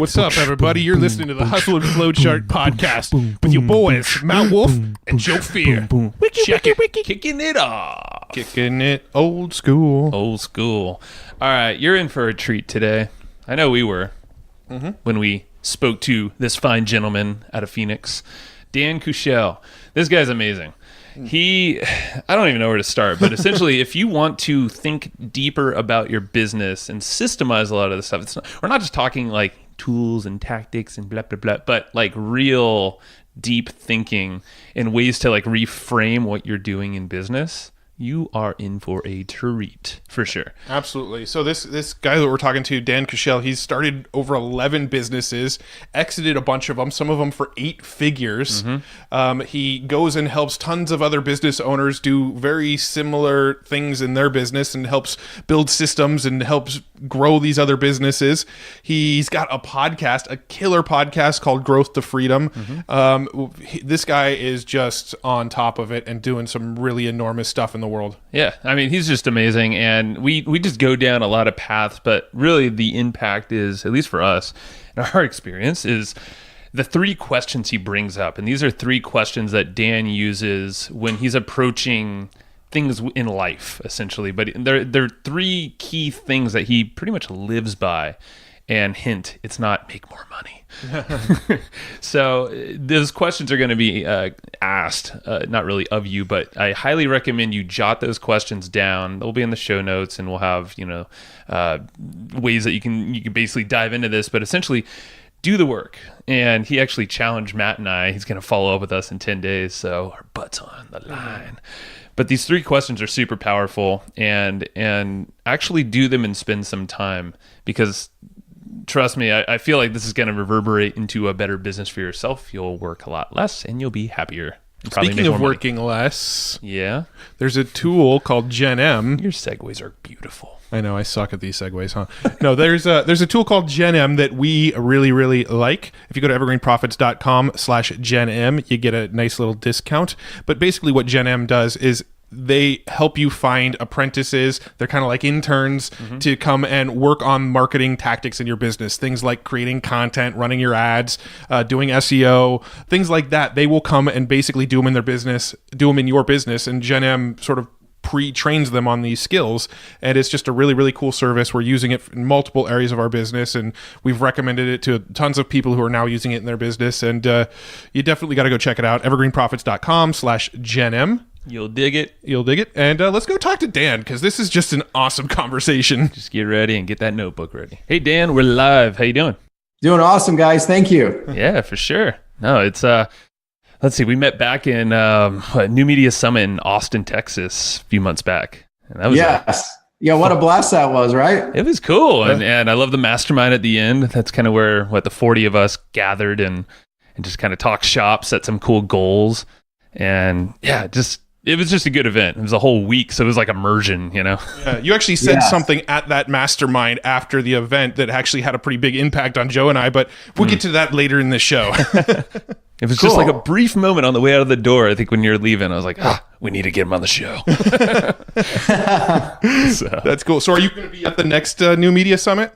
What's up, everybody? You're listening to the Hustle and Flow Chart podcast with your boys, Matt Wolf and Joe Fear. Check it. Kicking it off. Kicking it old school. Old school. All right, you're in for a treat today. I know we were when we spoke to this fine gentleman out of Phoenix, Dan Kuschell. This guy's amazing. I don't even know where to start, but essentially, if you want to think deeper about your business and systemize a lot of the stuff, we're not just talking like tools and tactics and blah, blah, blah, but like real deep thinking and ways to like reframe what you're doing in business. You are in for a treat, for sure. Absolutely. So this guy that we're talking to, Dan Kuschell, he's started over 11 businesses, exited a bunch of them, some of them for 8 figures. He goes and helps tons of other business owners do very similar things in their business and helps build systems and helps grow these other businesses. He's got a podcast, a killer podcast called Growth to Freedom. This guy is just on top of it and doing some really enormous stuff in the world. Yeah, I mean, he's just amazing, and we just go down a lot of paths, but really the impact is, at least for us, in our experience, is the 3 questions he brings up. And these are 3 questions that Dan uses when he's approaching things in life, essentially. But they're 3 key things that he pretty much lives by. And hint, it's not make more money. So those questions are going to be asked, not really of you, but I highly recommend you jot those questions down. They'll be in the show notes, and we'll have ways that you can basically dive into this. But essentially, do the work. And he actually challenged Matt and I. He's going to follow up with us in 10 days, so our butts on the line. But these 3 questions are super powerful, and actually do them and spend some time, because trust me, I feel like this is going to reverberate into a better business for yourself. You'll work a lot less and you'll be happier. Speaking of working less, yeah, there's a tool called Gen M. Your segues are beautiful. I know, I suck at these segues, huh? No, there's a tool called Gen M that we really, really like. If you go to evergreenprofits.com/Gen M, you get a nice little discount. But basically what Gen M does is they help you find apprentices. They're kind of like interns to come and work on marketing tactics in your business. Things like creating content, running your ads, doing SEO, things like that. They will come and basically do them in their business, do them in your business. And Gen M sort of pre-trains them on these skills. And it's just a really, really cool service. We're using it in multiple areas of our business, and we've recommended it to tons of people who are now using it in their business. And you definitely got to go check it out. evergreenprofits.com/Gen M. You'll dig it. You'll dig it. And let's go talk to Dan, because this is just an awesome conversation. Just get ready and get that notebook ready. Hey, Dan, we're live. How you doing? Doing awesome, guys. Thank you. Yeah, for sure. No, it's, let's see, we met back in New Media Summit in Austin, Texas a few months back. And that was yeah, what a blast that was, right? It was cool. And I love the mastermind at the end. That's kind of where, the 40 of us gathered and just kind of talked shop, set some cool goals. And yeah, it was just a good event. It was a whole week, so it was like immersion, Yeah, you actually said something at that mastermind after the event that actually had a pretty big impact on Joe and I, but we'll get to that later in the show. It was just like a brief moment on the way out of the door. I think when you're leaving, I was like, we need to get him on the show. So. That's cool. So are you going to be at the next New Media Summit?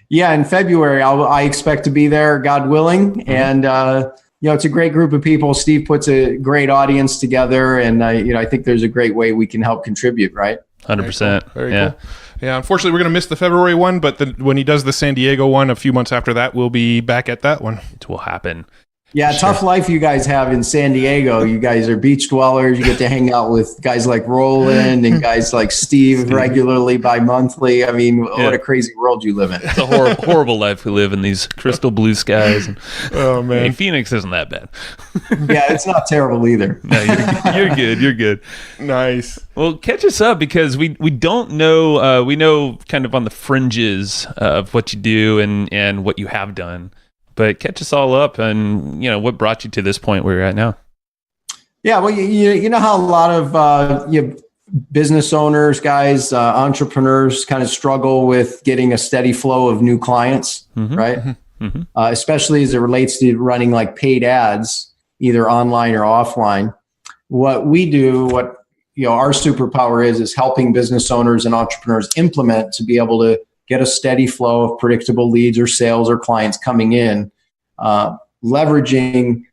Yeah, in February, I expect to be there, God willing. And, it's a great group of people. Steve puts a great audience together, and I think there's a great way we can help contribute, right? 100%. Very cool. Yeah, unfortunately, we're going to miss the February one, but when he does the San Diego one a few months after that, we'll be back at that one. It will happen. Yeah, tough life you guys have in San Diego. You guys are beach dwellers. You get to hang out with guys like Roland and guys like Steve regularly bi-monthly. I mean, what a crazy world you live in. It's a horrible life we live in, these crystal blue skies. And, oh, man. Hey, Phoenix isn't that bad. Yeah, it's not terrible either. No, you're good. You're good. Nice. Well, catch us up, because we don't know, we know kind of on the fringes of what you do and what you have done. But catch us all up, and what brought you to this point where you're at now. Yeah, well, you know how a lot of business owners, guys, entrepreneurs kind of struggle with getting a steady flow of new clients, right? Especially as it relates to running like paid ads, either online or offline. What we do, our superpower is helping business owners and entrepreneurs implement to be able to get a steady flow of predictable leads or sales or clients coming in, leveraging,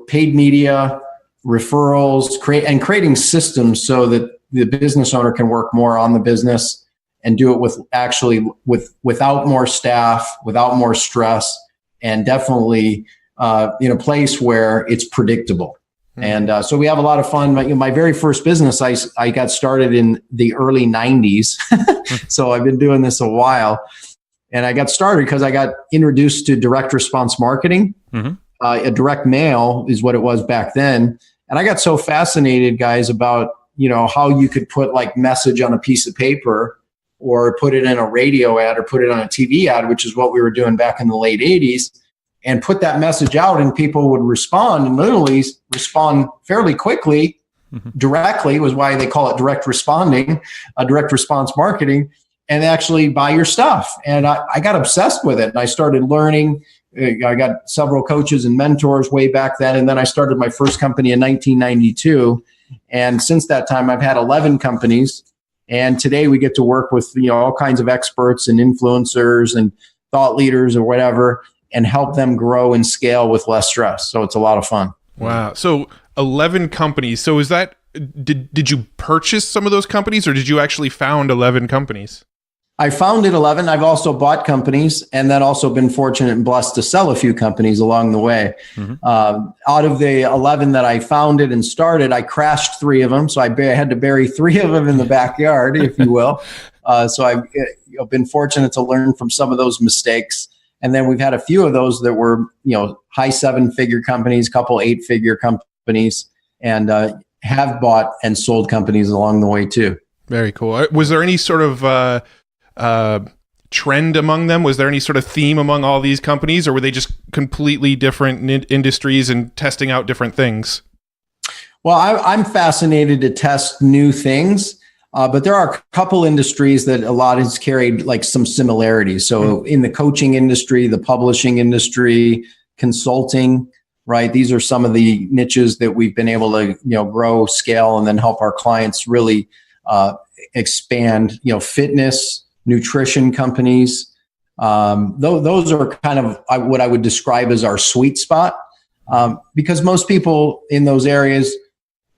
paid media, referrals, creating systems so that the business owner can work more on the business and do it without more staff, without more stress, and definitely in a place where it's predictable. And so we have a lot of fun. My very first business, I got started in the early 90s. So I've been doing this a while. And I got started because I got introduced to direct response marketing. A direct mail is what it was back then. And I got so fascinated, guys, about, how you could put like message on a piece of paper or put it in a radio ad or put it on a TV ad, which is what we were doing back in the late 80s, and put that message out and people would respond and literally respond fairly quickly. Directly was why they call it direct responding, direct response marketing, and actually buy your stuff. And I got obsessed with it. And I started learning. I got several coaches and mentors way back then. And then I started my first company in 1992. And since that time, I've had 11 companies. And today we get to work with, all kinds of experts and influencers and thought leaders or whatever, and help them grow and scale with less stress. So it's a lot of fun. Wow. So 11 companies. So is that, did you purchase some of those companies, or did you actually found 11 companies? I founded 11. I've also bought companies, and then also been fortunate and blessed to sell a few companies along the way. Out of the 11 that I founded and started, I crashed 3 of them. So I had to bury 3 of them in the backyard, if you will. So I've been fortunate to learn from some of those mistakes. And then we've had a few of those that were, high 7-figure companies, couple 8-figure companies, and have bought and sold companies along the way too. Very cool. Was there any sort of trend among them? Was there any sort of theme among all these companies, or were they just completely different industries and testing out different things? Well, I'm fascinated to test new things. But there are a couple industries that a lot has carried like some similarities. So in the coaching industry, the publishing industry, consulting, right? These are some of the niches that we've been able to, grow, scale, and then help our clients really expand, fitness, nutrition companies. Those are kind of what I would describe as our sweet spot, because most people in those areas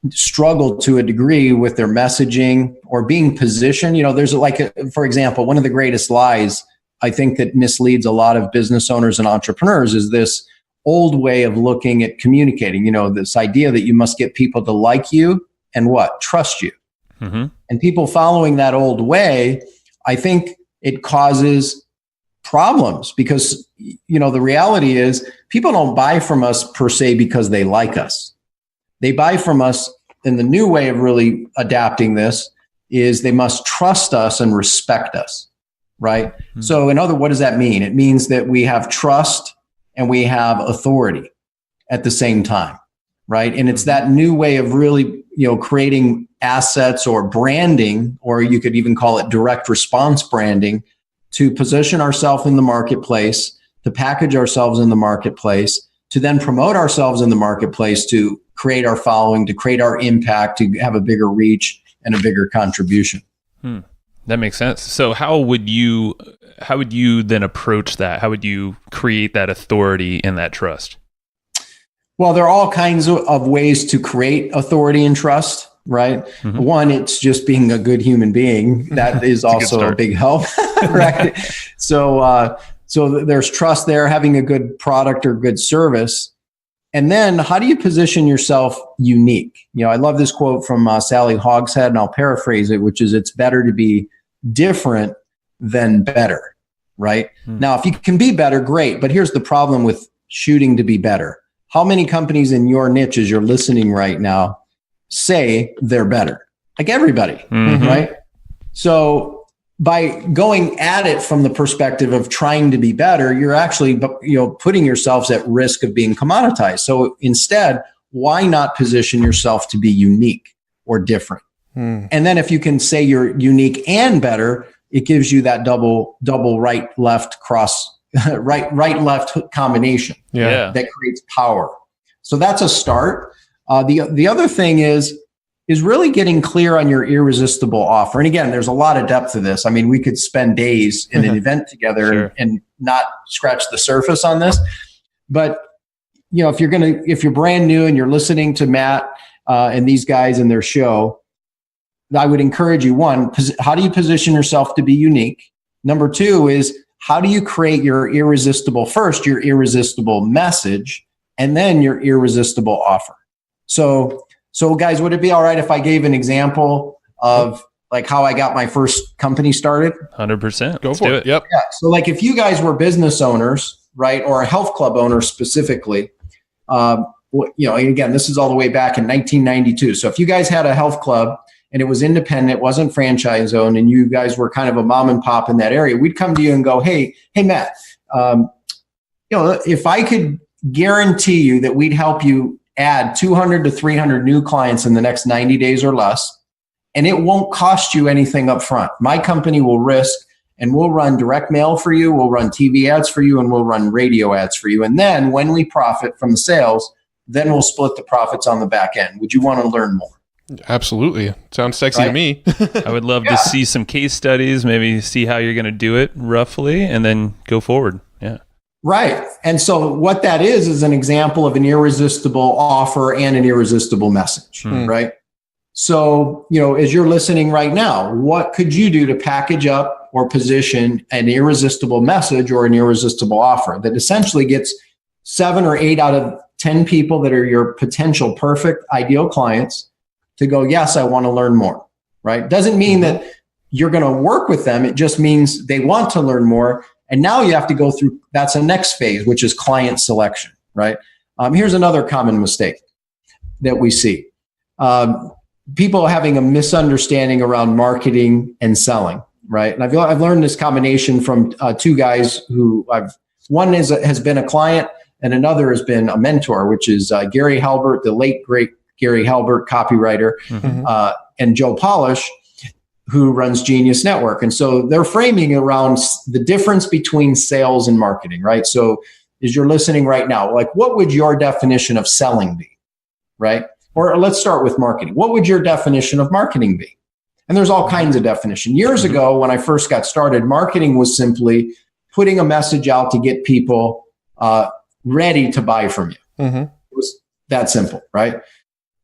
struggle to a degree with their messaging or being positioned. There's for example, one of the greatest lies I think that misleads a lot of business owners and entrepreneurs is this old way of looking at communicating, this idea that you must get people to like you and trust you. And people following that old way, I think it causes problems because, the reality is people don't buy from us per se because they like us. They buy from us, and the new way of really adapting this is they must trust us and respect us, right? So what does that mean? It means that we have trust and we have authority at the same time, right? And it's that new way of really, creating assets or branding, or you could even call it direct response branding, to position ourselves in the marketplace, to package ourselves in the marketplace, to then promote ourselves in the marketplace, to create our following, to create our impact, to have a bigger reach and a bigger contribution. That makes sense. So how would you then approach that? How would you create that authority and that trust? Well, there are all kinds of ways to create authority and trust, right? One, it's just being a good human being. That is also a big help, right? So there's trust there, having a good product or good service. And then how do you position yourself unique? I love this quote from Sally Hogshead, and I'll paraphrase it, which is, it's better to be different than better, right? Now, if you can be better, great. But here's the problem with shooting to be better. How many companies in your niche, as you're listening right now, say they're better? Like everybody, right? So by going at it from the perspective of trying to be better, you're actually, putting yourselves at risk of being commoditized. So instead, why not position yourself to be unique or different? And then if you can say you're unique and better, it gives you that double right left cross, right left combination that creates power. So that's a start. The other thing is is really getting clear on your irresistible offer. And again, there's a lot of depth to this. I mean, we could spend days in an event together Sure. and not scratch the surface on this. But if you're brand new and you're listening to Matt and these guys in their show, I would encourage you, one, how do you position yourself to be unique? Number two is, how do you create your irresistible message, and then your irresistible offer? So guys, would it be all right if I gave an example of like how I got my first company started? 100%. Go for it. Yep. Yeah. So like if you guys were business owners, right, or a health club owner specifically, again, this is all the way back in 1992. So if you guys had a health club and it was independent, it wasn't franchise owned, and you guys were kind of a mom and pop in that area, we'd come to you and go, hey, Matt, if I could guarantee you that we'd help you add 200 to 300 new clients in the next 90 days or less, and it won't cost you anything up front. My company will risk, and we'll run direct mail for you, we'll run TV ads for you, and we'll run radio ads for you. And then when we profit from the sales, then we'll split the profits on the back end. Would you want to learn more? Absolutely. Sounds sexy to me. I would love to see some case studies, maybe see how you're going to do it roughly, and then go forward. Yeah. Right. And so what that is an example of an irresistible offer and an irresistible message, right? So, as you're listening right now, what could you do to package up or position an irresistible message or an irresistible offer that essentially gets 7 or 8 out of 10 people that are your potential perfect ideal clients to go, yes, I want to learn more, right? Doesn't mean that you're going to work with them. It just means they want to learn more. And now you have to go through, that's the next phase, which is client selection, right? Here's another common mistake that we see. People having a misunderstanding around marketing and selling, right? And I've learned this combination from two guys who one has been a client and another has been a mentor, which is Gary Halbert, the late great Gary Halbert, copywriter, and Joe Polish, who runs Genius Network. And so they're framing around the difference between sales and marketing, right? So as you're listening right now, like what would your definition of selling be, right? Or let's start with marketing. What would your definition of marketing be? And there's all kinds of definition. Years ago, when I first got started, marketing was simply putting a message out to get people ready to buy from you. It was that simple, right?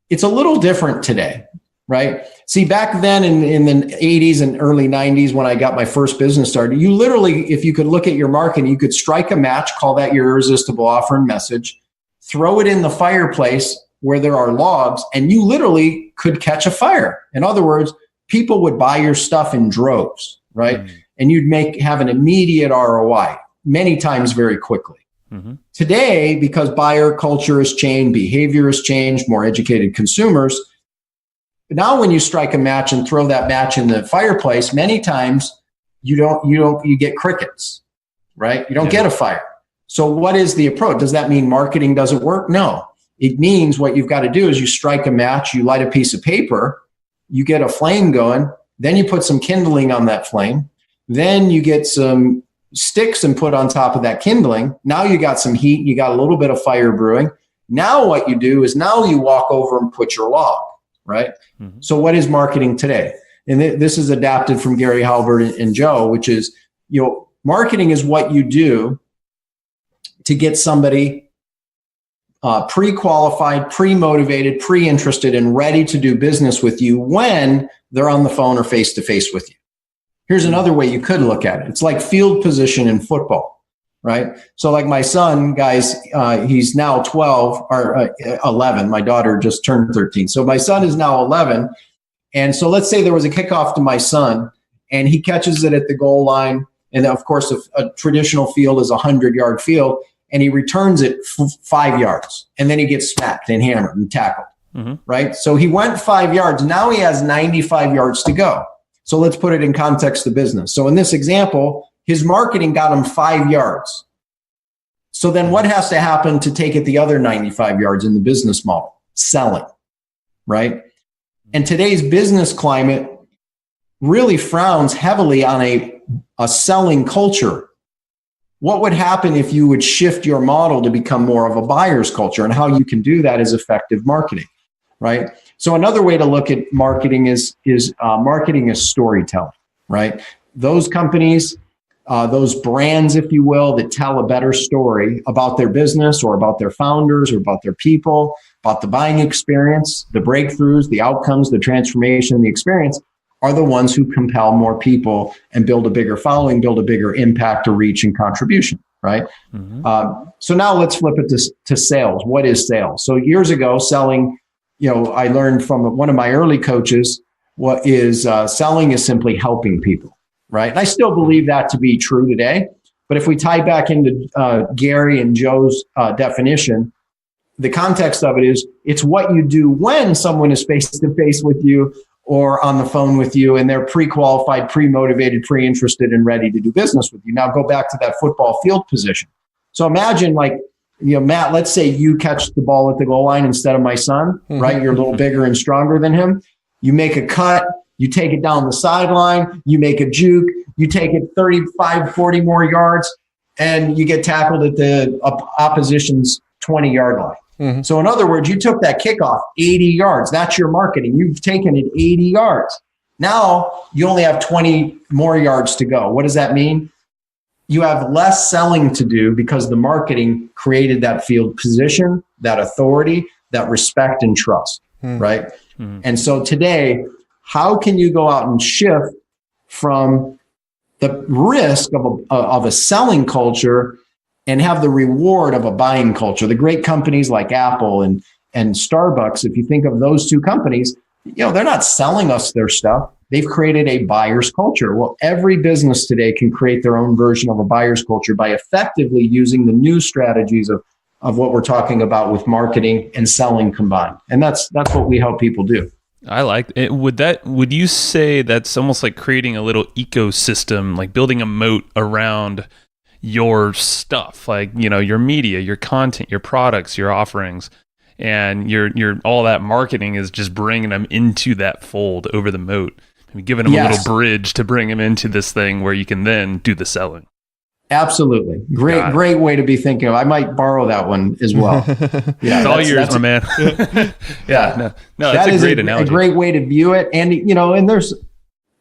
It's a little different today, right? See, back then in the 80s and early 90s, when I got my first business started, you literally, if you could look at your marketing, you could strike a match, call that your irresistible offer and message, throw it in the fireplace where there are logs, and you literally could catch a fire. In other words, people would buy your stuff in droves, right? And you'd have an immediate ROI, many times very quickly. Today, because buyer culture has changed, behavior has changed, more educated consumers, now when you strike a match and throw that match in the fireplace, many times you get crickets, right? You don't get a fire. So what is the approach? Does that mean marketing doesn't work? No. It means what you've got to do is you strike a match, you light a piece of paper, you get a flame going, then you put some kindling on that flame, then you get some sticks and put on top of that kindling. Now you got some heat, you got a little bit of fire brewing. Now what you do is now you walk over and put your log, right? So what is marketing today? And this is adapted from Gary Halbert and Joe, which is, marketing is what you do to get somebody pre-qualified, pre-motivated, pre-interested, and ready to do business with you when they're on the phone or face-to-face with you. Here's another way you could look at it. It's like field position in football, right? So like my son, guys, he's now 12 or 11. My daughter just turned 13. So my son is now 11. And so let's say there was a kickoff to my son and he catches it at the goal line. And of course, a traditional field is a 100-yard field. And he returns it 5 yards. And then he gets smacked and hammered and tackled, right? So he went 5 yards. Now he has 95 yards to go. So let's put it in context of business. So in this example, his marketing got him 5 yards. So then what has to happen to take it the other 95 yards in the business model? Selling, right? And today's business climate really frowns heavily on a selling culture. What would happen if you would shift your model to become more of a buyer's culture? And how you can do that is effective marketing, right? So another way to look at marketing is marketing is storytelling, right? Those companies, those brands, if you will, that tell a better story about their business or about their founders or about their people, about the buying experience, the breakthroughs, the outcomes, the transformation, the experience, are the ones who compel more people and build a bigger following, build a bigger impact or reach and contribution, right? So now let's flip it to sales. What is sales? So years ago, selling, I learned from one of my early coaches, what is selling is simply helping people, right? And I still believe that to be true today. But if we tie back into Gary and Joe's definition, the context of it is it's what you do when someone is face to face with you or on the phone with you and they're pre-qualified, pre-motivated, pre-interested and ready to do business with you. Now go back to that football field position. So imagine Matt, let's say you catch the ball at the goal line instead of my son, right? You're a little bigger and stronger than him. You make a cut, you take it down the sideline, you make a juke, you take it 35, 40 more yards, and you get tackled at the opposition's 20-yard line. So in other words, you took that kickoff 80 yards. That's your marketing. You've taken it 80 yards. Now you only have 20 more yards to go. What does that mean? You have less selling to do because the marketing created that field position, that authority, that respect and trust, right? And so today, how can you go out and shift from the risk of a selling culture and have the reward of a buying culture? The great companies like Apple and Starbucks, if you think of those two companies, they're not selling us their stuff. They've created a buyer's culture. Well, every business today can create their own version of a buyer's culture by effectively using the new strategies of what we're talking about with marketing and selling combined. And that's what we help people do. I like it. Would you say that's almost like creating a little ecosystem, like building a moat around your stuff, like, your media, your content, your products, your offerings, and your all that marketing is just bringing them into that fold over the moat, and giving them a little bridge to bring them into this thing where you can then do the selling. Absolutely. Great way to be thinking of. I might borrow that one as well. Yeah, it's all yours, my man. No, that's a great analogy. A great way to view it. And, and there's,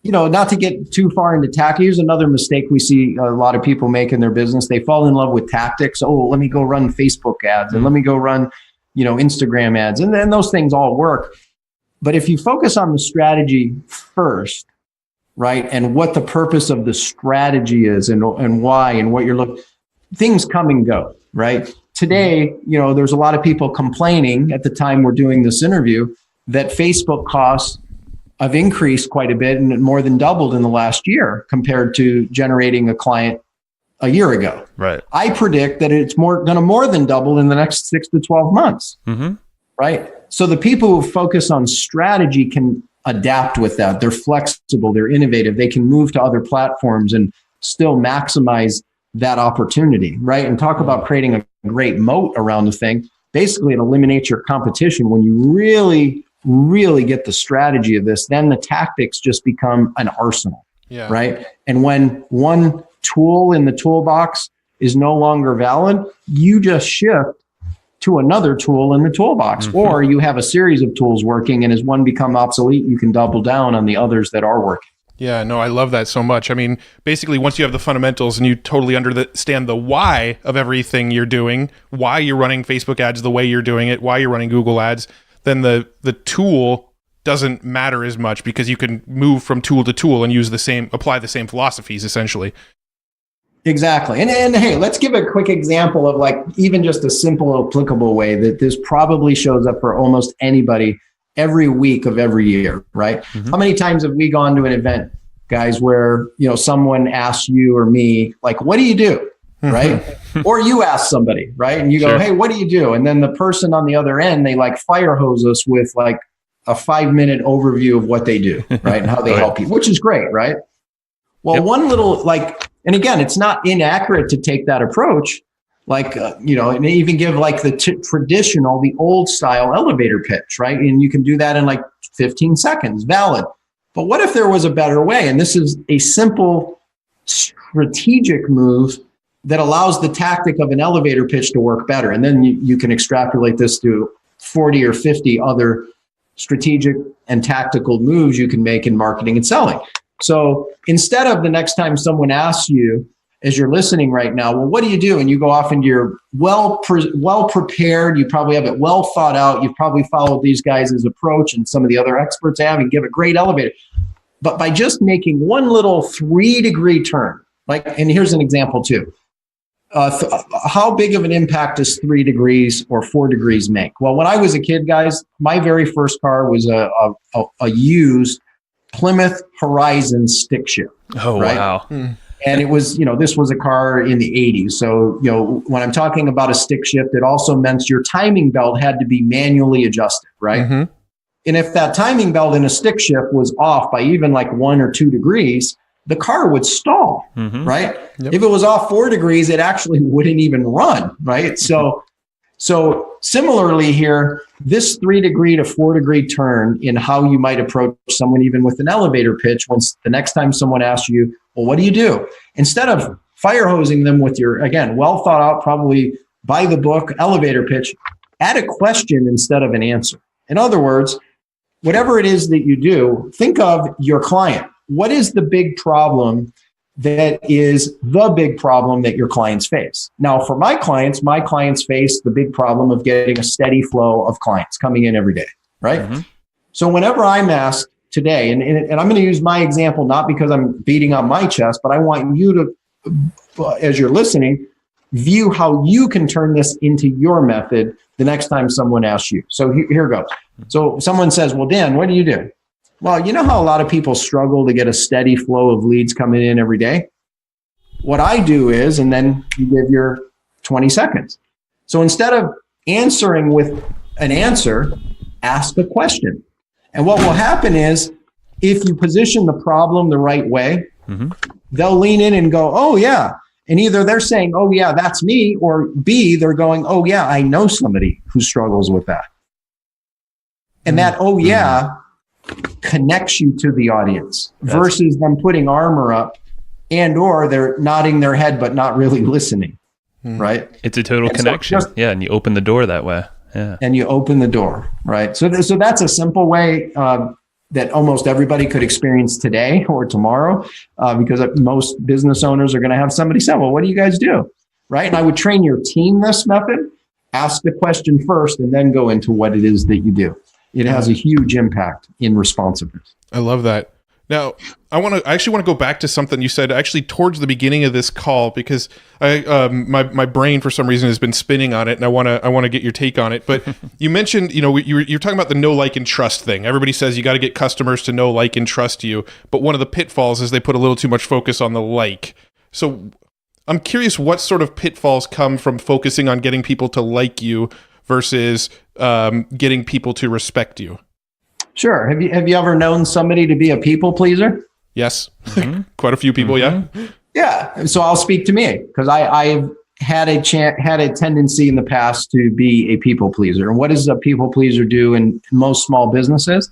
not to get too far into tactics. Here's another mistake we see a lot of people make in their business. They fall in love with tactics. Oh, let me go run Facebook ads and let me go run, Instagram ads. And then those things all work. But if you focus on the strategy first, right, and what the purpose of the strategy is and why and what you're looking, things come and go, right? Today, there's a lot of people complaining at the time we're doing this interview that Facebook costs have increased quite a bit and more than doubled in the last year compared to generating a client a year ago. Right. I predict that it's going to more than double in the next 6 to 12 months. Right. So the people who focus on strategy can adapt with that. They're flexible. They're innovative. They can move to other platforms and still maximize that opportunity. Right. And talk about creating a great moat around the thing. Basically, it eliminates your competition when you really get the strategy of this. Then the tactics just become an arsenal. Yeah. Right. And when one tool in the toolbox is no longer valid, you just shift to another tool in the toolbox, or you have a series of tools working, and as one become obsolete, you can double down on the others that are working. Yeah, no, I love that so much. I mean, basically, once you have the fundamentals and you totally understand the why of everything you're doing, why you're running Facebook ads the way you're doing it, why you're running Google ads, then the tool doesn't matter as much because you can move from tool to tool and apply the same philosophies, essentially. Exactly. And hey, let's give a quick example of like even just a simple applicable way that this probably shows up for almost anybody every week of every year, right? How many times have we gone to an event, guys, where, someone asks you or me, like, what do you do? Right. Or you ask somebody, right? And you go, hey, what do you do? And then the person on the other end, they like fire hose us with like a 5-minute overview of what they do, right? And how they help you, which is great, right? Well, one little and again, it's not inaccurate to take that approach, and even give like the traditional, the old style elevator pitch, right? And you can do that in like 15 seconds, valid. But what if there was a better way? And this is a simple strategic move that allows the tactic of an elevator pitch to work better. And then you can extrapolate this to 40 or 50 other strategic and tactical moves you can make in marketing and selling. So instead of the next time someone asks you, as you're listening right now, well, what do you do? And you go off and you're well prepared. You probably have it well thought out. You've probably followed these guys' approach and some of the other experts have and give a great elevator. But by just making one little 3-degree turn, and here's an example too. How big of an impact does 3 degrees or 4 degrees make? Well, when I was a kid, guys, my very first car was a used Plymouth Horizon stick shift. Oh, right? Wow. And it was, this was a car in the 80s. So, when I'm talking about a stick shift, it also meant your timing belt had to be manually adjusted, right? Mm-hmm. And if that timing belt in a stick shift was off by even 1 or 2 degrees, the car would stall, right? Yep. If it was off 4 degrees, it actually wouldn't even run, right? So similarly here, this 3-degree to 4-degree turn in how you might approach someone, even with an elevator pitch, once the next time someone asks you, well, what do you do? Instead of fire hosing them with your, again, well thought out, probably by the book elevator pitch, add a question instead of an answer. In other words, whatever it is that you do, think of your client. What is the big problem that is the big problem that your clients face? Now, for my clients face the big problem of getting a steady flow of clients coming in every day, right? Mm-hmm. So whenever I'm asked today, and I'm going to use my example, not because I'm beating on my chest, but I want you to, as you're listening, view how you can turn this into your method the next time someone asks you. So here goes. So someone says, well, Dan, what do you do? Well, you know how a lot of people struggle to get a steady flow of leads coming in every day? What I do is, and then you give your 20 seconds. So instead of answering with an answer, ask a question. And what will happen is, if you position the problem the right way, they'll lean in and go, oh, yeah. And either they're saying, oh, yeah, that's me, or B, they're going, oh, yeah, I know somebody who struggles with that. And that, oh, yeah, connects you to the audience versus them putting armor up and or they're nodding their head but not really listening, right? It's a total connection. And you open the door that way. Yeah. And you open the door, right? So that's a simple way that almost everybody could experience today or tomorrow because most business owners are going to have somebody say, well, what do you guys do, right? And I would train your team this method, ask the question first, and then go into what it is that you do. It has a huge impact in responsiveness. I love that. Now, I actually want to go back to something you said actually towards the beginning of this call, because my brain for some reason has been spinning on it, and I want to get your take on it. But you mentioned, you're talking about the know, like, and trust thing. Everybody says you got to get customers to know, like, and trust you, but one of the pitfalls is they put a little too much focus on the like. So I'm curious what sort of pitfalls come from focusing on getting people to like you versus getting people to respect you. Sure. Have you ever known somebody to be a people pleaser? Yes. Quite a few people. Yeah. Yeah. So I'll speak to me because I've had a tendency in the past to be a people pleaser. And what does a people pleaser do in most small businesses?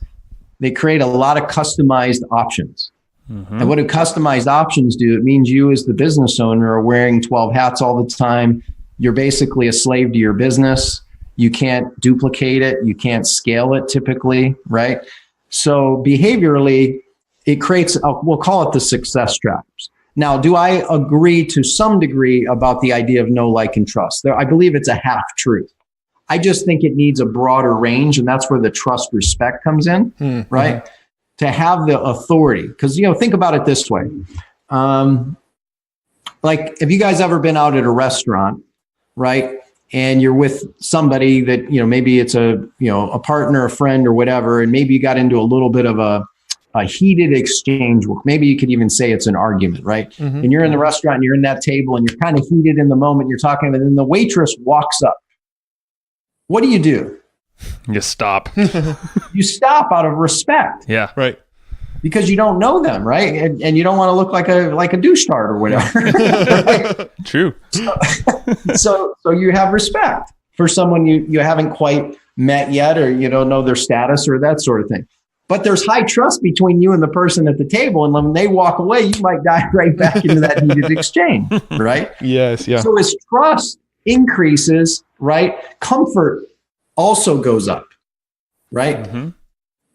They create a lot of customized options. And what do customized options do? It means you as the business owner are wearing 12 hats all the time. You're basically a slave to your business. You can't duplicate it. You can't scale it typically, right? So behaviorally, it creates, we'll call it the success traps. Now, do I agree to some degree about the idea of know, like, and trust? I believe it's a half truth. I just think it needs a broader range, and that's where the trust respect comes in, right? To have the authority. Because, think about it this way. Like, have you guys ever been out at a restaurant, right? And you're with somebody that, maybe it's a partner, a friend or whatever, and maybe you got into a little bit of a heated exchange. Maybe you could even say it's an argument, right? And you're in the restaurant and you're in that table and you're kind of heated in the moment you're talking, and then the waitress walks up. What do? You stop. You stop out of respect. Yeah. Right. Because you don't know them, right? And you don't want to look like a douche tart or whatever. Right? True. So you have respect for someone you haven't quite met yet, or you don't know their status or that sort of thing. But there's high trust between you and the person at the table, and when they walk away, you might dive right back into that heated exchange, right? Yes, yeah. So as trust increases, right, comfort also goes up, right?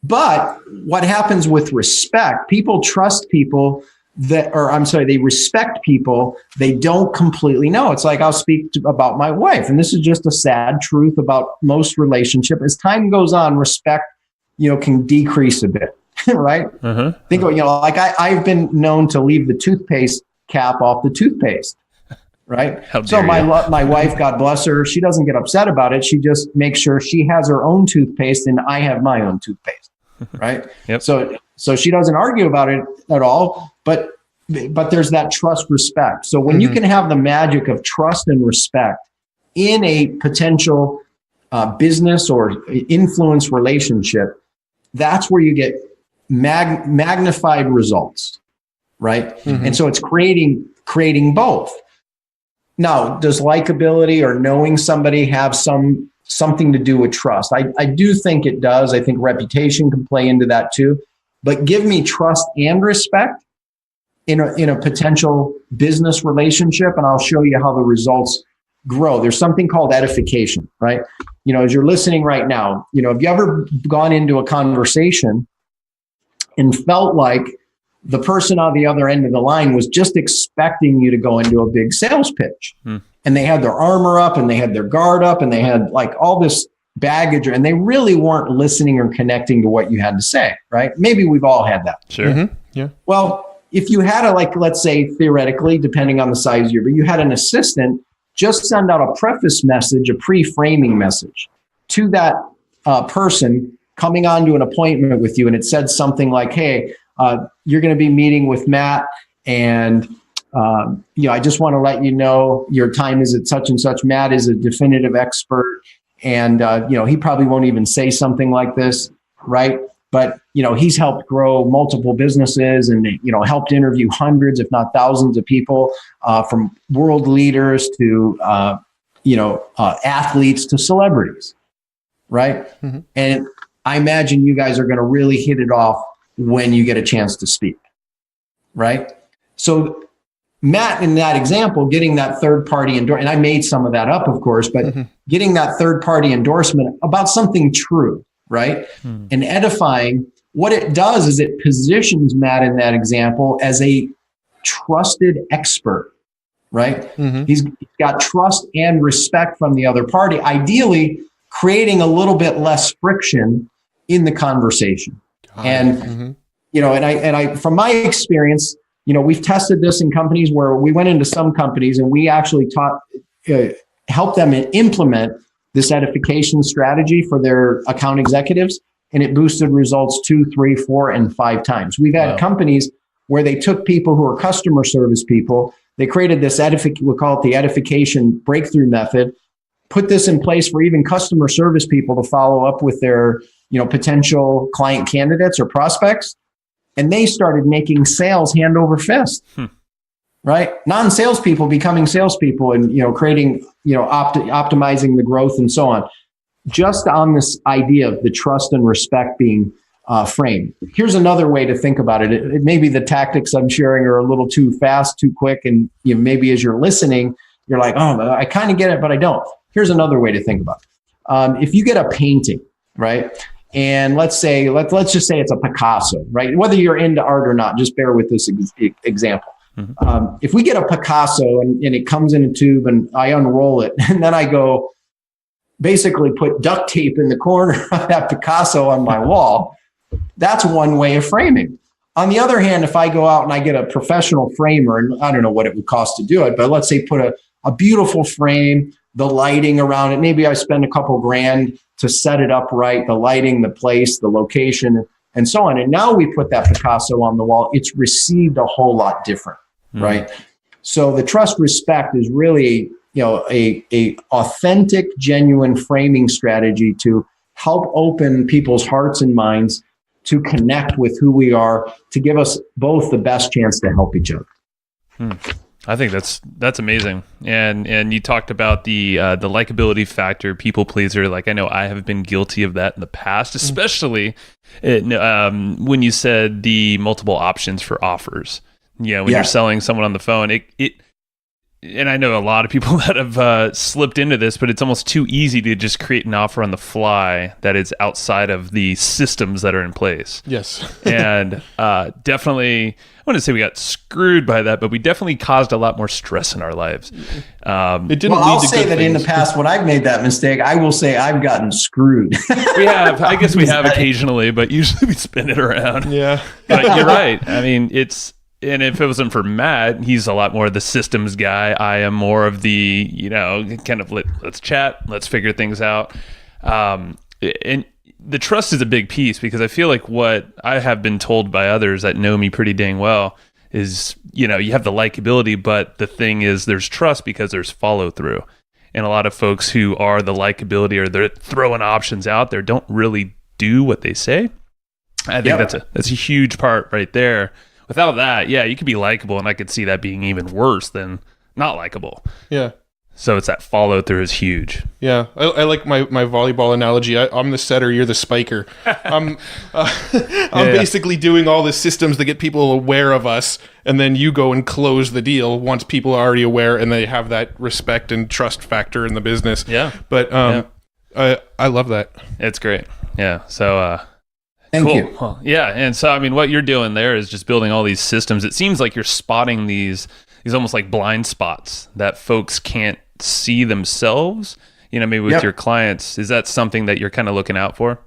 But what happens with respect, people trust people they respect people they don't completely know. It's like I'll speak about my wife, and this is just a sad truth about most relationship. As time goes on, respect, can decrease a bit, right? Think about, like I've been known to leave the toothpaste cap off the toothpaste, right? So my wife, God bless her, she doesn't get upset about it. She just makes sure she has her own toothpaste and I have my own toothpaste, right? Yep. So she doesn't argue about it at all, but there's that trust, respect. So when you can have the magic of trust and respect in a potential business or influence relationship, that's where you get magnified results, right? And so it's creating both. Now, does likability or knowing somebody have something to do with trust? I do think it does. I think reputation can play into that too. But give me trust and respect in a potential business relationship, and I'll show you how the results grow. There's something called edification, right? As you're listening right now, have you ever gone into a conversation and felt like the person on the other end of the line was just expecting you to go into a big sales pitch? And they had their armor up and they had their guard up and they had like all this baggage, and they really weren't listening or connecting to what you had to say, right? Maybe we've all had that. Sure. Yeah. Well, if you had let's say theoretically, depending on the size but you had an assistant, just send out a preface message, a pre-framing message to that person coming on to an appointment with you. And it said something like, hey, you're going to be meeting with Matt, and I just want to let you know your time is at such and such. Matt is a definitive expert, and he probably won't even say something like this, right? But he's helped grow multiple businesses, and helped interview hundreds, if not thousands, of people, from world leaders to athletes to celebrities, right? And I imagine you guys are going to really hit it off when you get a chance to speak, right? So Matt, in that example, getting that third-party endorsement, and I made some of that up, of course, but getting that third-party endorsement about something true, right? And edifying, what it does is it positions Matt in that example as a trusted expert, right? He's got trust and respect from the other party, ideally creating a little bit less friction in the conversation. And I from my experience, we've tested this in companies where we went into some companies and we actually helped them implement this edification strategy for their account executives, and it boosted results 2, 3, 4, and 5 times. We've had companies where they took people who are customer service people, they created this we'll call it the edification breakthrough method, put this in place for even customer service people to follow up with their potential client candidates or prospects. And they started making sales hand over fist, right? Non-salespeople becoming salespeople, and creating, optimizing the growth and so on. Just on this idea of the trust and respect being framed. Here's another way to think about it. It maybe the tactics I'm sharing are a little too fast, too quick, and maybe as you're listening, you're like, oh, I kind of get it, but I don't. Here's another way to think about it. If you get a painting, right? And let's just say it's a Picasso, right? Whether you're into art or not, just bear with this example. If we get a Picasso and it comes in a tube and I unroll it, and then I go basically put duct tape in the corner of that Picasso on my wall, that's one way of framing. On the other hand, if I go out and I get a professional framer, and I don't know what it would cost to do it, but let's say put a beautiful frame, the lighting around it, maybe I spend a couple grand to set it up right, the lighting, the place, the location, and so on. And now we put that Picasso on the wall, it's received a whole lot different, right? So the trust respect is really, a authentic, genuine framing strategy to help open people's hearts and minds to connect with who we are, to give us both the best chance to help each other. I think that's amazing. And you talked about the likability factor, people pleaser. Like, I know I have been guilty of that in the past, especially when you said the multiple options for offers. When you're selling someone on the phone, and I know a lot of people that have slipped into this, but it's almost too easy to just create an offer on the fly that is outside of the systems that are in place. Yes. And definitely, I wouldn't say we got screwed by that, but we definitely caused a lot more stress in our lives. It didn't Well, lead I'll to say good that in the things. past, when I've made that mistake, I will say I've gotten screwed. We have, I guess we have occasionally, but usually we spin it around. Yeah. But you're right. I mean, and if it wasn't for Matt, he's a lot more of the systems guy. I am more of the, kind of let's chat, let's figure things out. And the trust is a big piece, because I feel like what I have been told by others that know me pretty dang well is, you have the likability, but the thing is there's trust because there's follow through. And a lot of folks who are the likability, or they're throwing options out there, don't really do what they say. I think that's a huge part right there. Without that, yeah, you could be likable, and I could see that being even worse than not likable. Yeah. So it's that follow through is huge. Yeah, I like my volleyball analogy. I'm the setter, you're the spiker. I'm basically doing all the systems that get people aware of us, and then you go and close the deal once people are already aware and they have that respect and trust factor in the business. Yeah. But I love that. It's great. Yeah. So Thank cool. you. Well, yeah. And so, I mean, what you're doing there is just building all these systems. It seems like you're spotting these almost like blind spots that folks can't see themselves, maybe with your clients. Is that something that you're kind of looking out for?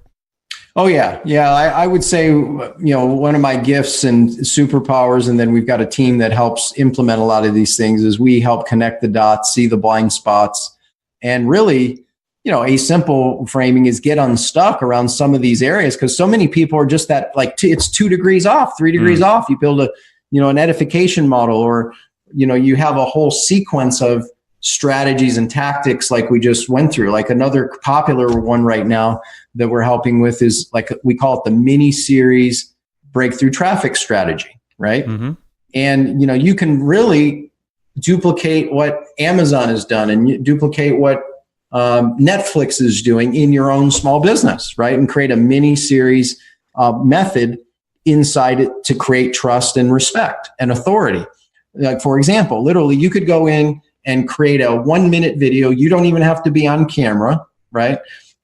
Oh, yeah. Yeah. I would say, one of my gifts and superpowers, and then we've got a team that helps implement a lot of these things, is we help connect the dots, see the blind spots, and really, a simple framing is get unstuck around some of these areas, because so many people are just that, like, it's 2 degrees off, 3 degrees off. You build an edification model, or, you have a whole sequence of strategies and tactics like we just went through. Like another popular one right now that we're helping with is, like, we call it the Miniseries breakthrough traffic strategy, right? Mm-hmm. And, you can really duplicate what Amazon has done, and duplicate what Netflix is doing in your own small business, right? And create a mini series method inside it to create trust and respect and authority. Like, for example, literally you could go in and create a 1-minute video. You don't even have to be on camera, right?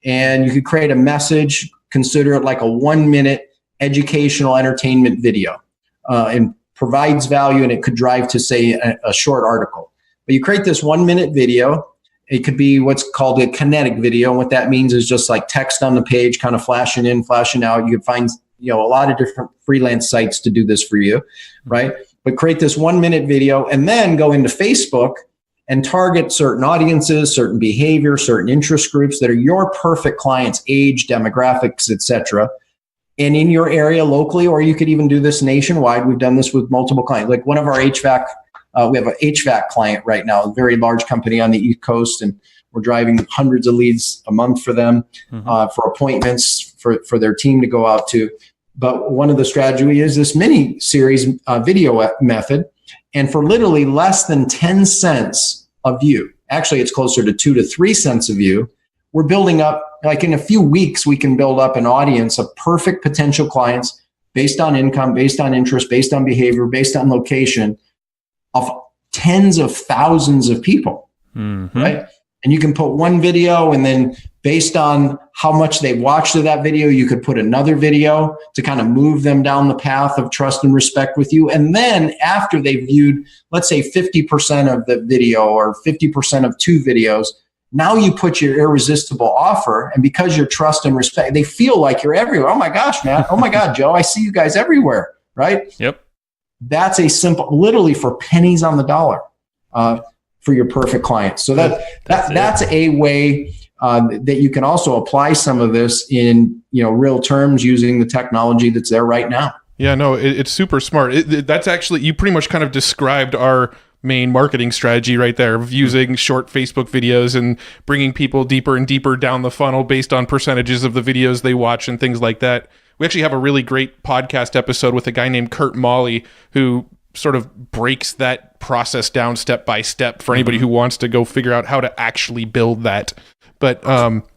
And you could create a message, consider it like a 1-minute educational entertainment video, and provides value, and it could drive to, say, a short article. But you create this 1-minute video. It could be what's called a kinetic video. And what that means is just like text on the page, kind of flashing in, flashing out. You could find, a lot of different freelance sites to do this for you, right? But create this 1-minute video, and then go into Facebook and target certain audiences, certain behavior, certain interest groups that are your perfect clients, age, demographics, etc. And in your area locally, or you could even do this nationwide. We've done this with multiple clients. Like one of our HVAC, we have an HVAC client right now, a very large company on the East Coast, and we're driving hundreds of leads a month for them, for appointments for their team to go out to. But one of the strategy is this mini series video method. And for literally less than 10 cents a view, actually it's closer to 2 to 3 cents a view, we're building up, like in a few weeks, we can build up an audience of perfect potential clients based on income, based on interest, based on behavior, based on location, of tens of thousands of people, right? And you can put one video, and then based on how much they've watched of that video, you could put another video to kind of move them down the path of trust and respect with you. And then after they've viewed, let's say 50% of the video or 50% of 2 videos, now you put your irresistible offer. And because you're trust and respect, they feel like you're everywhere. Oh my gosh, Matt. Oh my God, Joe, I see you guys everywhere, right? Yep. That's a simple, literally for pennies on the dollar, for your perfect client. So that's a way that you can also apply some of this in real terms using the technology that's there right now. Yeah, no, it's super smart. That's actually, you pretty much kind of described our main marketing strategy right there, of using short Facebook videos and bringing people deeper and deeper down the funnel based on percentages of the videos they watch and things like that. We actually have a really great podcast episode with a guy named Curt Maly, who sort of breaks that process down step by step for anybody who wants to go figure out how to actually build that. But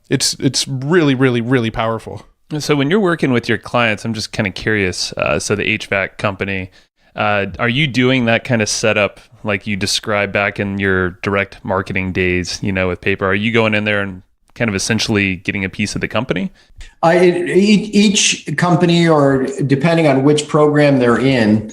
it's really, really, really powerful. So when you're working with your clients, I'm just kind of curious. So the HVAC company, Are you doing that kind of setup like you described back in your direct marketing days, with paper? Are you going in there and kind of essentially getting a piece of the company? Each company, or depending on which program they're in,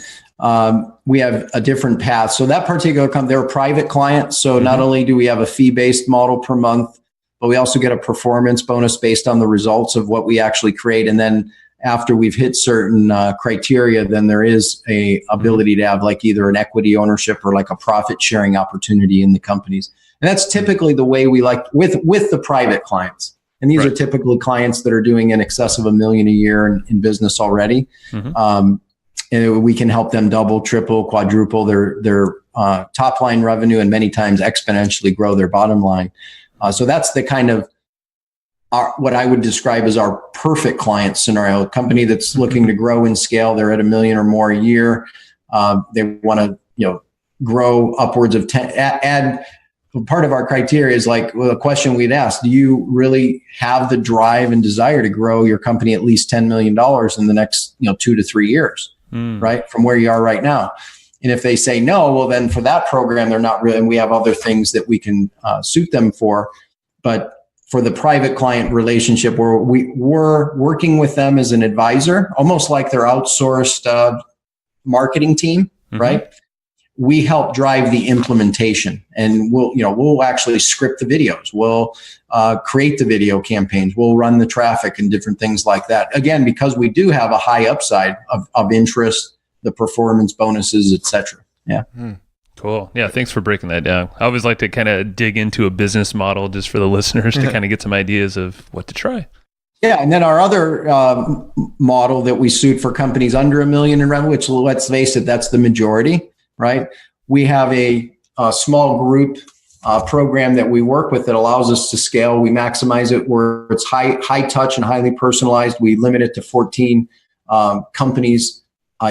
we have a different path. So that particular company, they're a private client. So not only do we have a fee-based model per month, but we also get a performance bonus based on the results of what we actually create. And then after we've hit certain criteria, then there is a ability to have like either an equity ownership or like a profit sharing opportunity in the companies. And that's typically the way we like with the private clients. And these are typically clients that are doing in excess of $1 million a year in business already. And we can help them double, triple, quadruple their top line revenue, and many times exponentially grow their bottom line. So that's the kind of what I would describe as our perfect client scenario. A company that's looking to grow and scale. They're at $1 million or more a year. They want to grow upwards of 10. Add part of our criteria is like, well, a question we'd ask: do you really have the drive and desire to grow your company at least $10 million in the next 2 to 3 years, right, from where you are right now? And if they say no, well, then for that program, they're not really, and we have other things that we can suit them for. But for the private client relationship, where we're working with them as an advisor, almost like their outsourced marketing team, right? We help drive the implementation, and we'll actually script the videos. We'll create the video campaigns. We'll run the traffic and different things like that. Again, because we do have a high upside of interest, the performance bonuses, et cetera. Yeah. Cool. Yeah. Thanks for breaking that down. I always like to kind of dig into a business model just for the listeners to kind of get some ideas of what to try. Yeah. And then our other model that we suit for companies under $1 million in revenue, which, let's face it, that's the majority, right? We have a small group program that we work with that allows us to scale. We maximize it where it's high touch and highly personalized. We limit it to 14 companies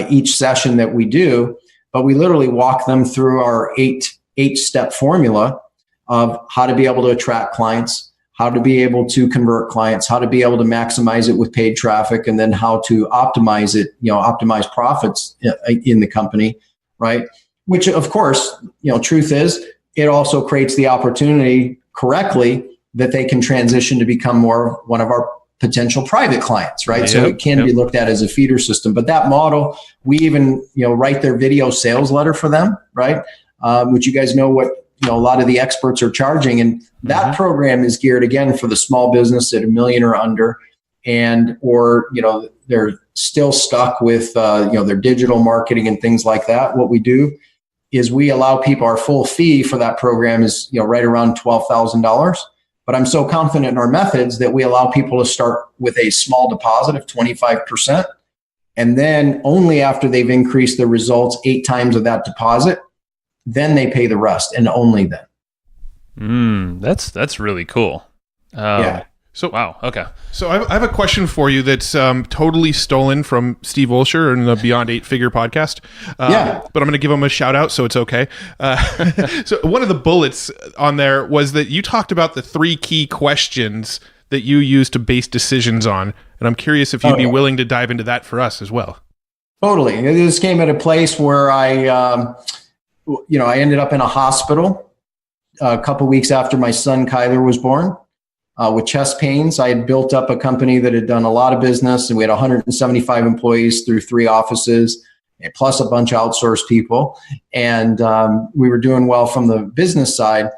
each session that we do, but we literally walk them through our eight-step formula of how to be able to attract clients, how to be able to convert clients, how to be able to maximize it with paid traffic, and then how to optimize it, optimize profits in the company, right? Which, of course, truth is, it also creates the opportunity correctly that they can transition to become more one of our potential private clients, right? So it can be looked at as a feeder system. But that model, we even write their video sales letter for them, right? Which you guys know what a lot of the experts are charging, and that program is geared again for the small business at $1 million or under, or they're still stuck with their digital marketing and things like that. What we do is we allow people, our full fee for that program is right around $12,000. But I'm so confident in our methods that we allow people to start with a small deposit of 25%. And then only after they've increased their results 8 times of that deposit, then they pay the rest, and only then. That's really cool. So wow. Okay. So I have a question for you that's totally stolen from Steve Olsher and the Beyond 8-Figure podcast. But I'm going to give him a shout out, so it's okay. So one of the bullets on there was that you talked about the 3 key questions that you use to base decisions on. And I'm curious if you'd be willing to dive into that for us as well. Totally. This came at a place where I ended up in a hospital a couple weeks after my son Kyler was born. With chest pains. I had built up a company that had done a lot of business, and we had 175 employees through 3 offices, plus a bunch of outsourced people. And we were doing well from the business side.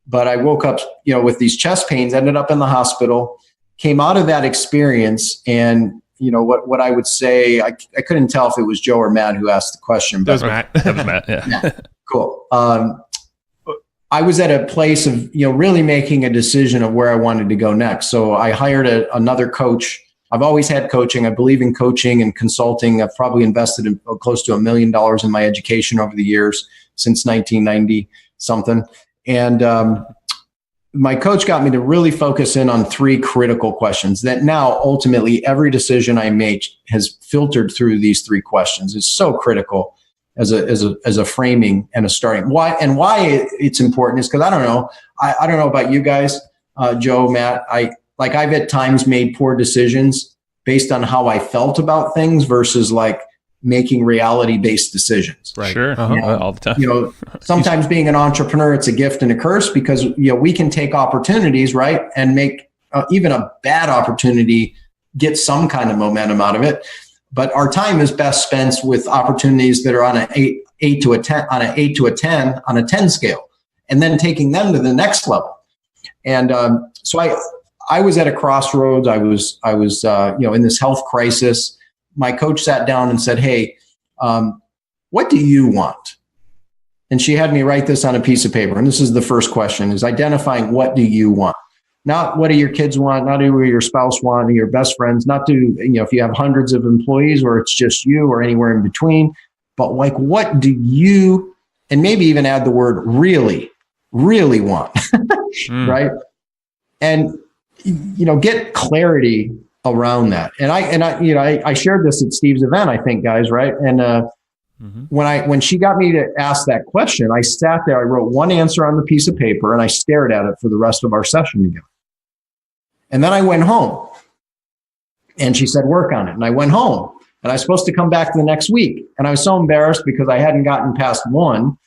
But I woke up, with these chest pains, ended up in the hospital, came out of that experience. And, what I would say, I couldn't tell if it was Joe or Matt who asked the question. But that was Matt. Yeah. Cool. I was at a place of, really making a decision of where I wanted to go next. So I hired another coach. I've always had coaching. I believe in coaching and consulting. I've probably invested in close to $1 million in my education over the years since 1990 something. And my coach got me to really focus in on 3 critical questions that now ultimately every decision I make has filtered through these 3 questions. It's so critical as a framing and a starting. Why it's important is because I don't know. I don't know about you guys, Joe, Matt. I've at times made poor decisions based on how I felt about things versus making reality-based decisions. Right. Sure. All the time. Sometimes being an entrepreneur, it's a gift and a curse because, we can take opportunities, right, and make even a bad opportunity get some kind of momentum out of it. But our time is best spent with opportunities that are on an 8 to a 10, on a 10 scale, and then taking them to the next level. And so I was at a crossroads. I was in this health crisis. My coach sat down and said, "Hey, what do you want?" And she had me write this on a piece of paper. And this is the first question: is identifying what do you want. Not what do your kids want, not do your spouse want, or your best friends, not do, if you have hundreds of employees or it's just you or anywhere in between, but like, what do you, and maybe even add the word really, really want, right? And, get clarity around that. And I shared this at Steve's event, I think, guys, right? And when she got me to ask that question, I sat there, I wrote one answer on the piece of paper and I stared at it for the rest of our session together. And then I went home and she said, work on it. And I went home and I was supposed to come back the next week. And I was so embarrassed because I hadn't gotten past one.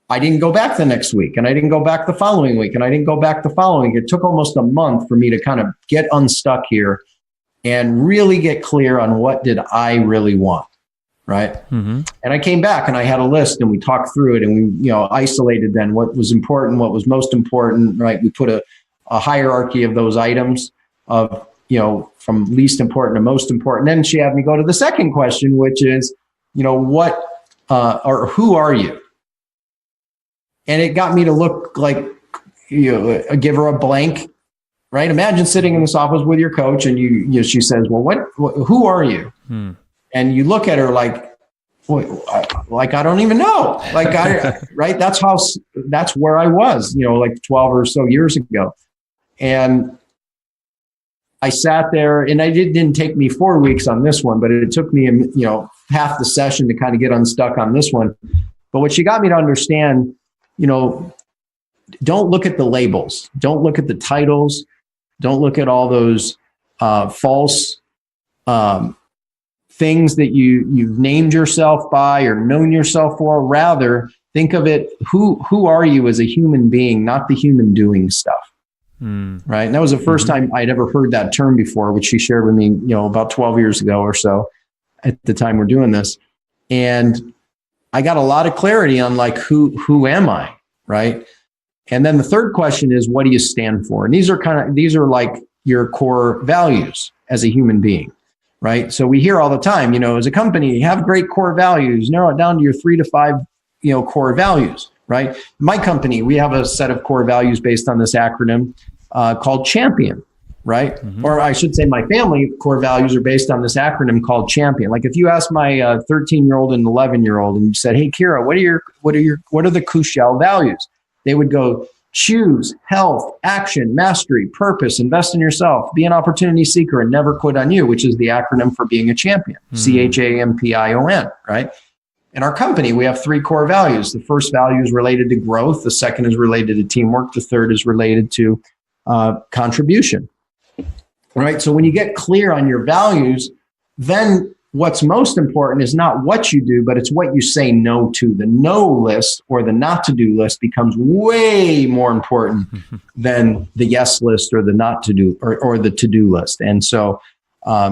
I didn't go back the next week and I didn't go back the following week and I didn't go back the following. It took almost a month for me to kind of get unstuck here and really get clear on what did I really want. Right. Mm-hmm. And I came back and I had a list and we talked through it and we, isolated then what was important, what was most important. Right. We put a hierarchy of those items of, from least important to most important. Then she had me go to the second question, which is, what or who are you? And it got me to look like, give her a blank, right? Imagine sitting in this office with your coach and she says, well, who are you? And you look at her like I don't even know. Right. That's where I was, like 12 or so years ago. And I sat there and it didn't take me 4 weeks on this one, but it took me, half the session to kind of get unstuck on this one. But what she got me to understand, don't look at the labels. Don't look at the titles. Don't look at all those false things that you've named yourself by or known yourself for. Rather, think of it, who are you as a human being, not the human doing stuff. Right. And that was the first time I'd ever heard that term before, which she shared with me, about 12 years ago or so at the time we're doing this. And I got a lot of clarity on who am I? Right. And then the third question is, what do you stand for? And these are like your core values as a human being. Right. So we hear all the time, as a company, have great core values, narrow it down to your 3 to 5, core values. Right. In my company, we have a set of core values based on this acronym called champion. Right. Or I should say my family core values are based on this acronym called champion. Like if you ask my 13-year-old and 11-year-old and you said, hey, Kira, what are the Kuschell values? They would go choose, health, action, mastery, purpose, invest in yourself, be an opportunity seeker, and never quit on you, which is the acronym for being a champion, CHAMPION, right? In our company, we have 3 core values. The first value is related to growth. The second is related to teamwork. The third is related to contribution, right? So when you get clear on your values, then what's most important is not what you do, but it's what you say no to. The no list or the not to do list becomes way more important than the yes list or the not to do or the to do list. And so,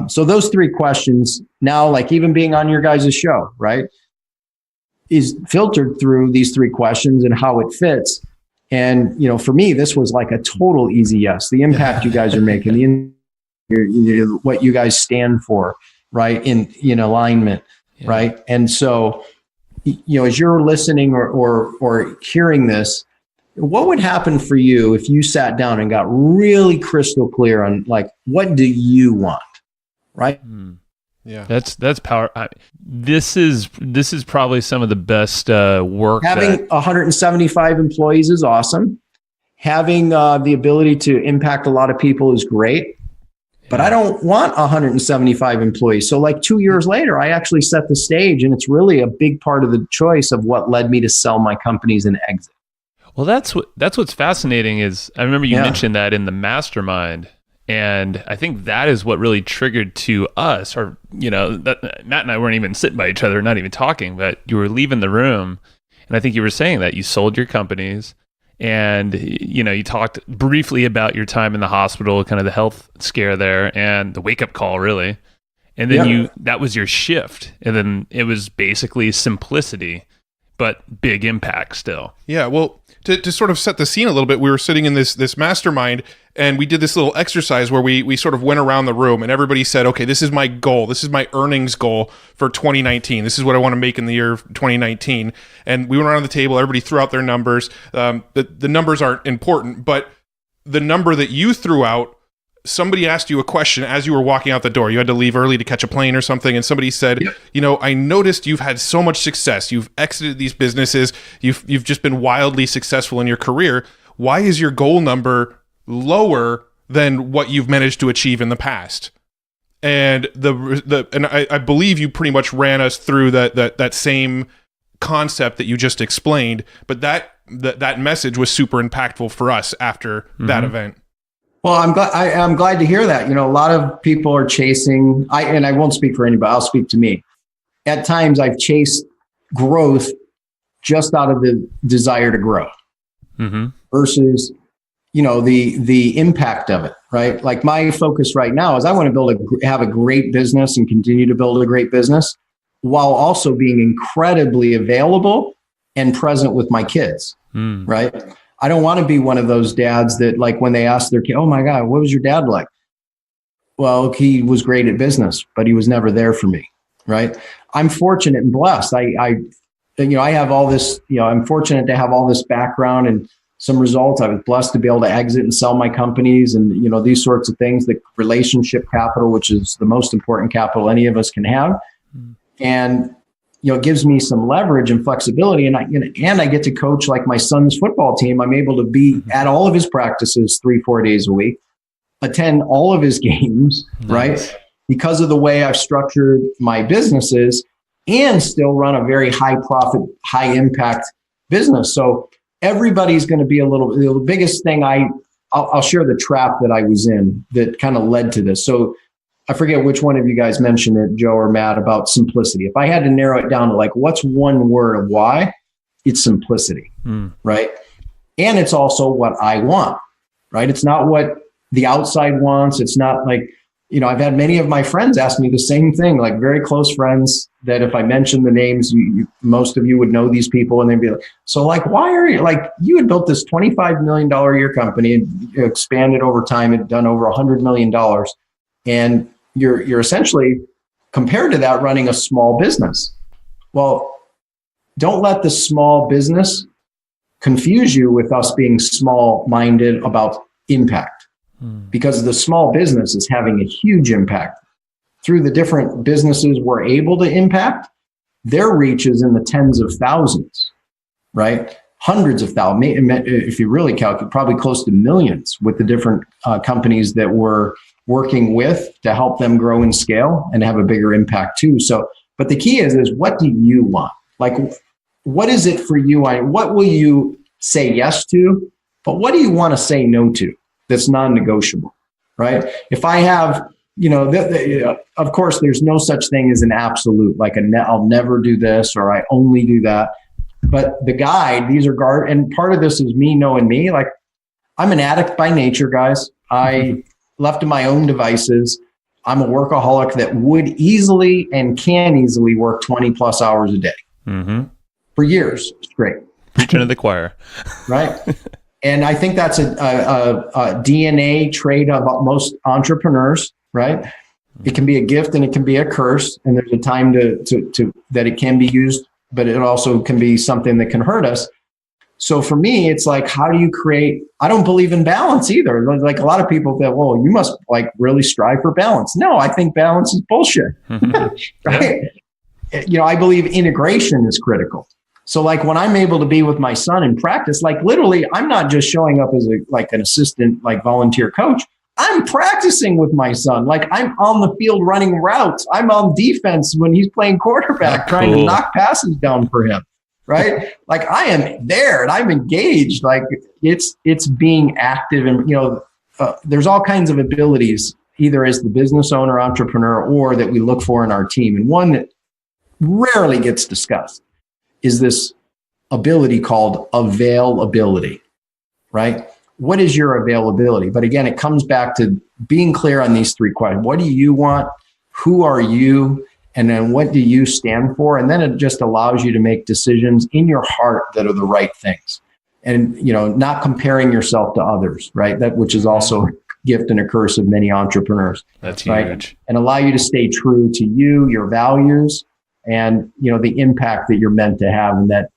so those 3 questions now, like even being on your guys' show, right, is filtered through these 3 questions and how it fits. And, for me, this was like a total easy yes. The impact you guys are making, what you guys stand for, right, in alignment, right? And so, as you're listening or hearing this, what would happen for you if you sat down and got really crystal clear on what do you want, right? Yeah, that's power. This is probably some of the best work. Having 175 employees is awesome. Having the ability to impact a lot of people is great. But I don't want 175 employees. So 2 years later, I actually set the stage, and it's really a big part of the choice of what led me to sell my companies and exit. Well, that's what's fascinating is I remember you mentioned that in the mastermind. And I think that is what really triggered to us, or, that Matt and I weren't even sitting by each other, not even talking, but you were leaving the room. And I think you were saying that you sold your companies and, you talked briefly about your time in the hospital, kind of the health scare there and the wake up call, really. And then that was your shift. And then it was basically simplicity, but big impact still. Yeah. Well, to sort of set the scene a little bit, we were sitting in this mastermind and we did this little exercise where we sort of went around the room and everybody said, okay, this is my goal. This is my earnings goal for 2019. This is what I want to make in the year 2019. And we went around the table, everybody threw out their numbers. The numbers aren't important, but the number that you threw out, somebody asked you a question as you were walking out the door. You had to leave early to catch a plane or something. And somebody said, I noticed you've had so much success. You've exited these businesses. You've just been wildly successful in your career. Why is your goal number lower than what you've managed to achieve in the past? And I believe you pretty much ran us through that same concept that you just explained. But that message was super impactful for us after that event. Well, I'm glad to hear that. A lot of people are chasing, and I won't speak for anybody, I'll speak to me. At times I've chased growth just out of the desire to grow versus, the impact of it, right? Like my focus right now is I want to have a great business and continue to build a great business while also being incredibly available and present with my kids, right? I don't want to be one of those dads that, like, when they ask their kid, oh my God, what was your dad like? Well, he was great at business, but he was never there for me, right? I'm fortunate and blessed. I have all this, I'm fortunate to have all this background and some results. I was blessed to be able to exit and sell my companies and, these sorts of things, the relationship capital, which is the most important capital any of us can have. And it gives me some leverage and flexibility, and I get to coach like my son's football team. I'm able to be at all of his practices 3-4 days a week, attend all of his games, right? Because of the way I've structured my businesses, and still run a very high profit, high impact business. So everybody's going to be the biggest thing. I'll share the trap that I was in that kind of led to this. So I forget which one of you guys mentioned it, Joe or Matt, about simplicity. If I had to narrow it down to like, what's one word of why? It's simplicity, right? And it's also what I want, right? It's not what the outside wants. It's not like, I've had many of my friends ask me the same thing, like very close friends that if I mention the names, most of you would know these people, and they'd be like, so like, why are you, like, you had built this $25 million a year company and expanded over time, had done over $100 million. And you're essentially, compared to that, running a small business. Well, don't let the small business confuse you with us being small-minded about impact, because the small business is having a huge impact. Through the different businesses we're able to impact, their reach is in the tens of thousands, right? Hundreds of thousands, if you really calculate, probably close to millions with the different companies that we're working with to help them grow and scale and have a bigger impact too. So, but the key is what do you want? Like, what is it for you? What will you say yes to? But what do you want to say no to? That's non-negotiable, right? If I have, of course, there's no such thing as an absolute, like I'll never do this or I only do that. But the guide, these are and part of this is me knowing me. Like, I'm an addict by nature, guys. Left to my own devices, I'm a workaholic that would easily and can easily work 20 plus hours a day for years straight. Preaching to the choir. Right. And I think that's a DNA trait of most entrepreneurs, right? It can be a gift and it can be a curse. And there's a time to that it can be used, but it also can be something that can hurt us. So for me, it's like, how do you create, I don't believe in balance either. Like a lot of people that, well, you must like really strive for balance. No, I think balance is bullshit. Right? Yeah. I believe integration is critical. So like when I'm able to be with my son in practice, like literally, I'm not just showing up as an assistant, like volunteer coach. I'm practicing with my son. Like I'm on the field running routes. I'm on defense when he's playing quarterback, trying to knock passes down for him. Right? Like I am there and I'm engaged. Like it's being active. And, there's all kinds of abilities, either as the business owner, entrepreneur, or that we look for in our team. And one that rarely gets discussed is this ability called availability, right? What is your availability? But again, it comes back to being clear on these three questions. What do you want? Who are you? And then what do you stand for? And then it just allows you to make decisions in your heart that are the right things. And, not comparing yourself to others, right? That, which is also a gift and a curse of many entrepreneurs. That's right? huge. And allow you to stay true to you, your values, and, the impact that you're meant to have, and that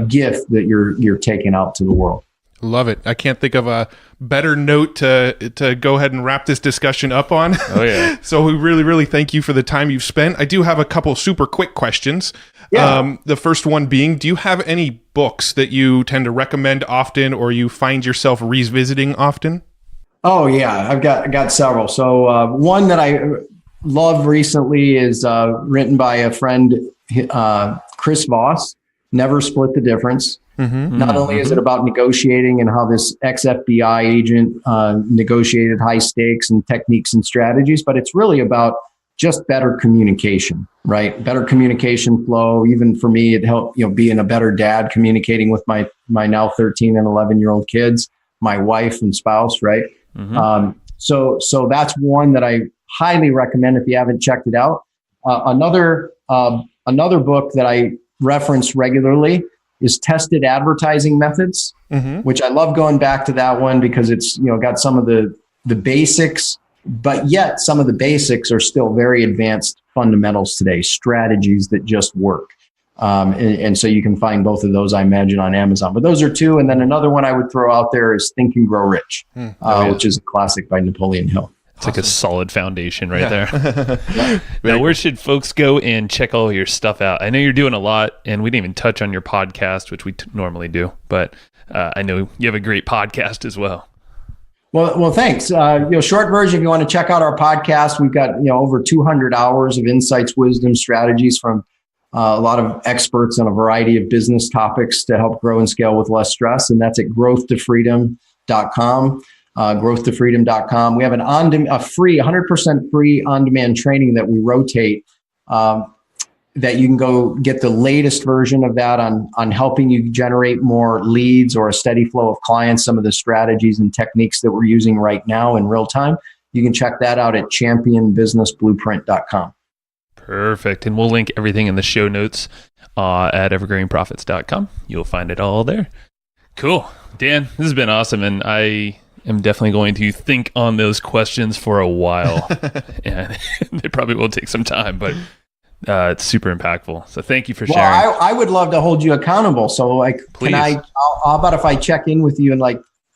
gift that you're taking out to the world. Love it. I can't think of a better note to go ahead and wrap this discussion up on. Oh, yeah. So we really, really thank you for the time you've spent. I do have a couple super quick questions. Yeah. The first one being, do you have any books that you tend to recommend often or you find yourself revisiting often? Oh, yeah. I got several. So one that I love recently is written by a friend, Chris Voss, Never Split the Difference. Mm-hmm. Not only is it about negotiating and how this ex-FBI agent negotiated high stakes and techniques and strategies, but it's really about just better communication, right? Better communication flow. Even for me, it helped, being a better dad, communicating with my now 13 and 11-year-old kids, my wife and spouse, right? Mm-hmm. So that's one that I highly recommend if you haven't checked it out. Another book that I reference regularly is Tested Advertising Methods, which I love going back to that one because it's, got some of the basics, but yet some of the basics are still very advanced fundamentals today, strategies that just work. And so you can find both of those, I imagine, on Amazon. But those are two. And then another one I would throw out there is Think and Grow Rich, which is a classic by Napoleon Hill. It's like a solid foundation right there. Now, where should folks go and check all your stuff out? I know you're doing a lot, and we didn't even touch on your podcast, which we normally do, but I know you have a great podcast as well. Well, thanks. Short version, if you want to check out our podcast, we've got, over 200 hours of insights, wisdom, strategies from a lot of experts on a variety of business topics to help grow and scale with less stress. And that's at growthtofreedom.com. growthtofreedom.com. We have a free, 100% free on-demand training that we rotate, that you can go get the latest version of that on helping you generate more leads or a steady flow of clients, some of the strategies and techniques that we're using right now in real time. You can check that out at championbusinessblueprint.com. Perfect. And we'll link everything in the show notes at evergreenprofits.com. You'll find it all there. Cool. Dan, this has been awesome. And I am definitely going to think on those questions for a while. And it probably will take some time, but it's super impactful. So thank you for sharing. Well, I would love to hold you accountable. So Please. How about if I check in with you in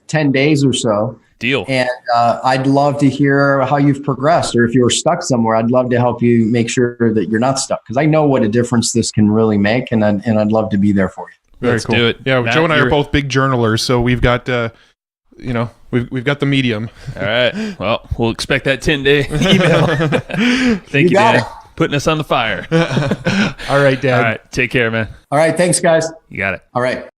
10 days or so? Deal. And I'd love to hear how you've progressed, or if you're stuck somewhere, I'd love to help you make sure that you're not stuck, because I know what a difference this can really make, and I'd love to be there for you. Very cool. Do it. Yeah, Matt, Joe and I are both big journalers, so we've got we've got the medium. All right. Well, we'll expect that 10-day email. Thank you, Dan. Putting us on the fire. All right, Dan. All right. Take care, man. All right. Thanks, guys. You got it. All right.